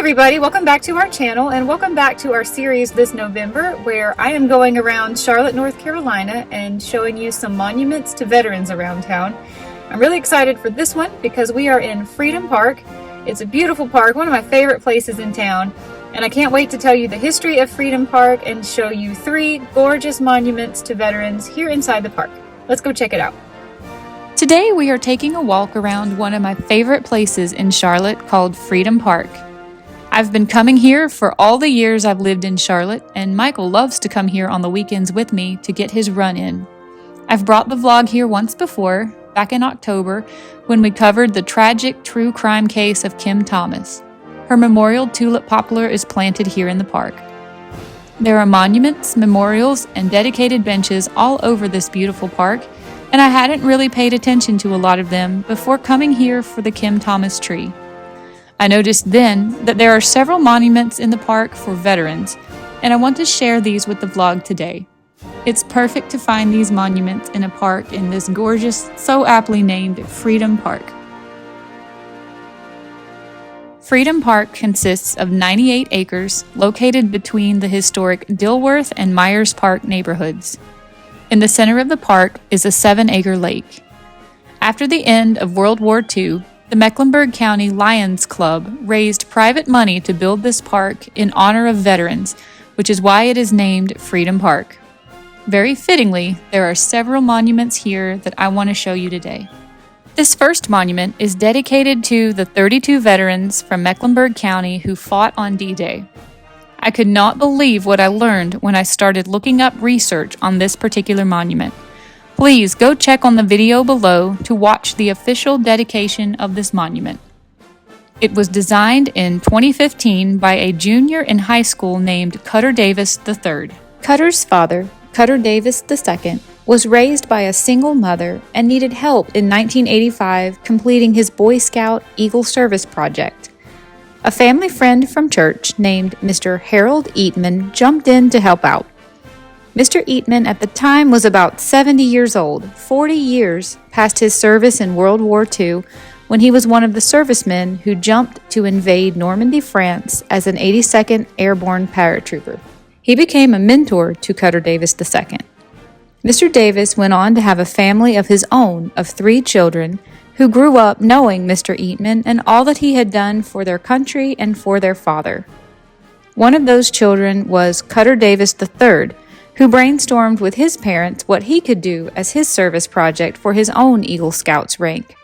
everybody, welcome back to our channel and welcome back to our series this November where I am going around Charlotte, North Carolina and showing you some monuments to veterans around town. I'm really excited for this one because we are in Freedom Park. It's a beautiful park, one of my favorite places in town, and I can't wait to tell you the history of Freedom Park and show you 3 gorgeous monuments to veterans here inside the park. Let's go check it out. Today we are taking a walk around one of my favorite places in Charlotte called Freedom Park. I've been coming here for all the years I've lived in Charlotte, and Michael loves to come here on the weekends with me to get his run in. I've brought the vlog here once before, back in October, when we covered the tragic true crime case of Kim Thomas. Her memorial tulip poplar is planted here in the park. There are monuments, memorials, and dedicated benches all over this beautiful park, and I hadn't really paid attention to a lot of them before coming here for the Kim Thomas tree. I noticed then that there are several monuments in the park for veterans, and I want to share these with the vlog today. It's perfect to find these monuments in a park in this gorgeous, so aptly named Freedom Park. Freedom Park consists of 98 acres located between the historic Dilworth and Myers Park neighborhoods. In the center of the park is a 7-acre lake. After the end of World War II, the Mecklenburg County Lions Club raised private money to build this park in honor of veterans, which is why it is named Freedom Park. Very fittingly, there are several monuments here that I want to show you today. This first monument is dedicated to the 32 veterans from Mecklenburg County who fought on D-Day. I could not believe what I learned when I started looking up research on this particular monument. Please go check on the video below to watch the official dedication of this monument. It was designed in 2015 by a junior in high school named Cutter Davis III. Cutter's father, Cutter Davis II, was raised by a single mother and needed help in 1985 completing his Boy Scout Eagle Service project. A family friend from church named Mr. Harold Eatman jumped in to help out. Mr. Eatman at the time was about 70 years old, 40 years past his service in World War II, when he was one of the servicemen who jumped to invade Normandy, France as an 82nd Airborne paratrooper. He became a mentor to Cutter Davis II. Mr. Davis went on to have a family of his own of 3 children who grew up knowing Mr. Eatman and all that he had done for their country and for their father. One of those children was Cutter Davis III, who brainstormed with his parents what he could do as his service project for his own Eagle Scouts rank.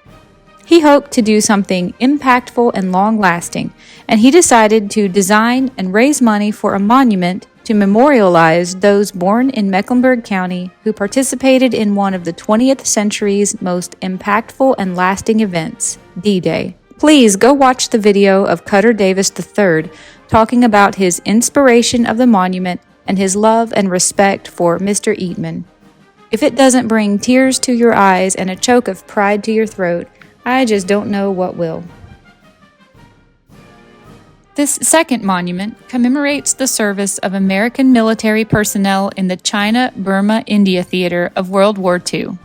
He hoped to do something impactful and long-lasting, and he decided to design and raise money for a monument to memorialize those born in Mecklenburg County who participated in one of the 20th century's most impactful and lasting events, D-Day. Please go watch the video of Cutter Davis III talking about his inspiration of the monument and his love and respect for Mr. Eatman. If it doesn't bring tears to your eyes and a choke of pride to your throat, I just don't know what will. This second monument commemorates the service of American military personnel in the China-Burma-India theater of World War II.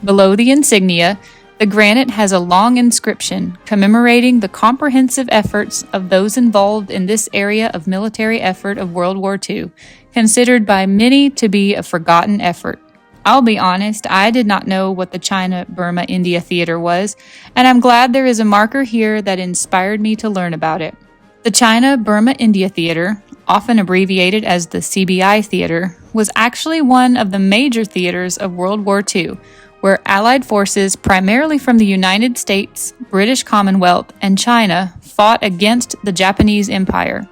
Below the insignia, the granite has a long inscription commemorating the comprehensive efforts of those involved in this area of military effort of World War II, considered by many to be a forgotten effort. I'll be honest, I did not know what the China-Burma-India theater was, and I'm glad there is a marker here that inspired me to learn about it. The China-Burma-India theater, often abbreviated as the CBI theater, was actually one of the major theaters of World War II, where Allied forces primarily from the United States, British Commonwealth, and China fought against the Japanese Empire.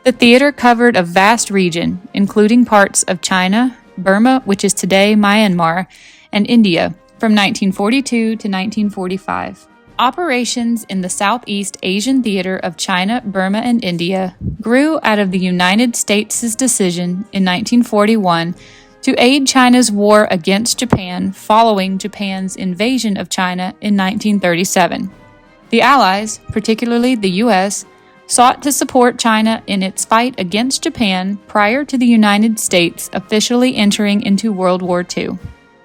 The theater covered a vast region, including parts of China, Burma, which is today Myanmar, and India, from 1942 to 1945. Operations in the Southeast Asian theater of China, Burma, and India grew out of the United States' decision in 1941 to aid China's war against Japan following Japan's invasion of China in 1937. The Allies, particularly the U.S., sought to support China in its fight against Japan prior to the United States officially entering into World War II.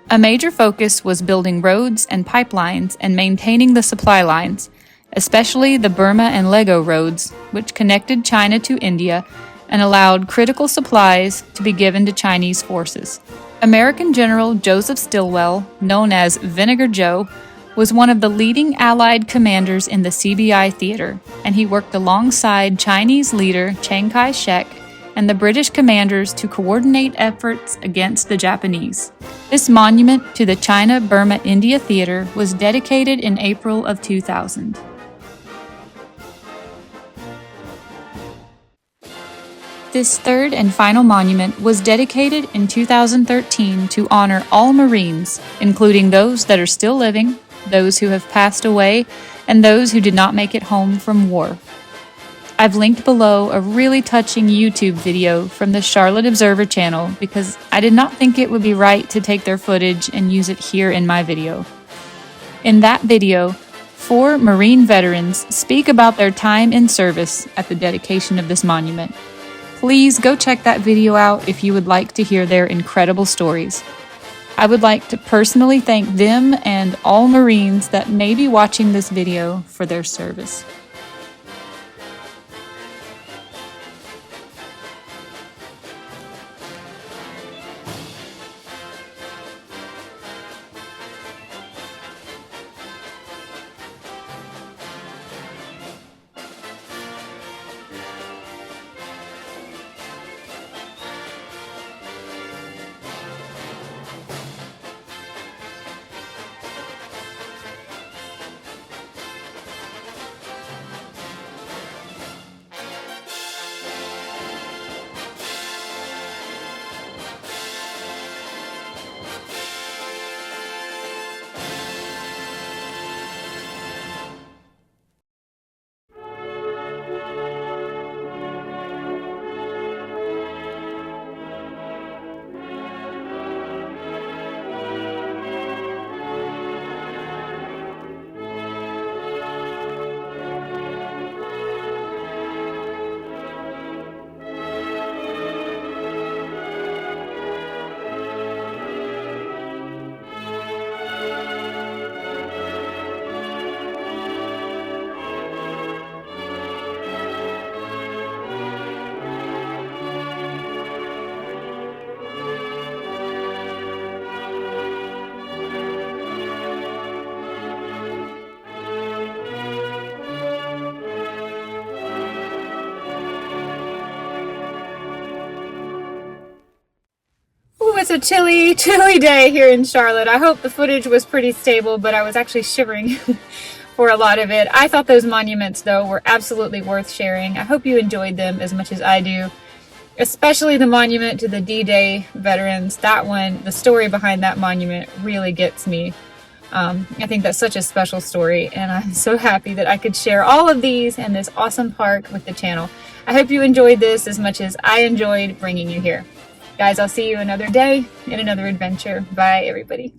A major focus was building roads and pipelines and maintaining the supply lines, especially the Burma and Lego roads, which connected China to India and allowed critical supplies to be given to Chinese forces. American General Joseph Stilwell, known as Vinegar Joe, was one of the leading Allied commanders in the CBI theater, and he worked alongside Chinese leader Chiang Kai-shek and the British commanders to coordinate efforts against the Japanese. This monument to the China-Burma-India theater was dedicated in April of 2000. This third and final monument was dedicated in 2013 to honor all Marines, including those that are still living, those who have passed away, and those who did not make it home from war. I've linked below a really touching YouTube video from the Charlotte Observer channel because I did not think it would be right to take their footage and use it here in my video. In that video, 4 Marine veterans speak about their time in service at the dedication of this monument. Please go check that video out if you would like to hear their incredible stories. I would like to personally thank them and all Marines that may be watching this video for their service. It's a chilly day here in Charlotte. I hope the footage was pretty stable, but I was actually shivering for a lot of it. I thought those monuments, though, were absolutely worth sharing. I hope you enjoyed them as much as I do, especially the monument to the D-Day veterans. That one, the story behind that monument really gets me. I think that's such a special story, and I'm so happy that I could share all of these and this awesome park with the channel. I hope you enjoyed this as much as I enjoyed bringing you here. Guys, I'll see you another day in another adventure. Bye, everybody.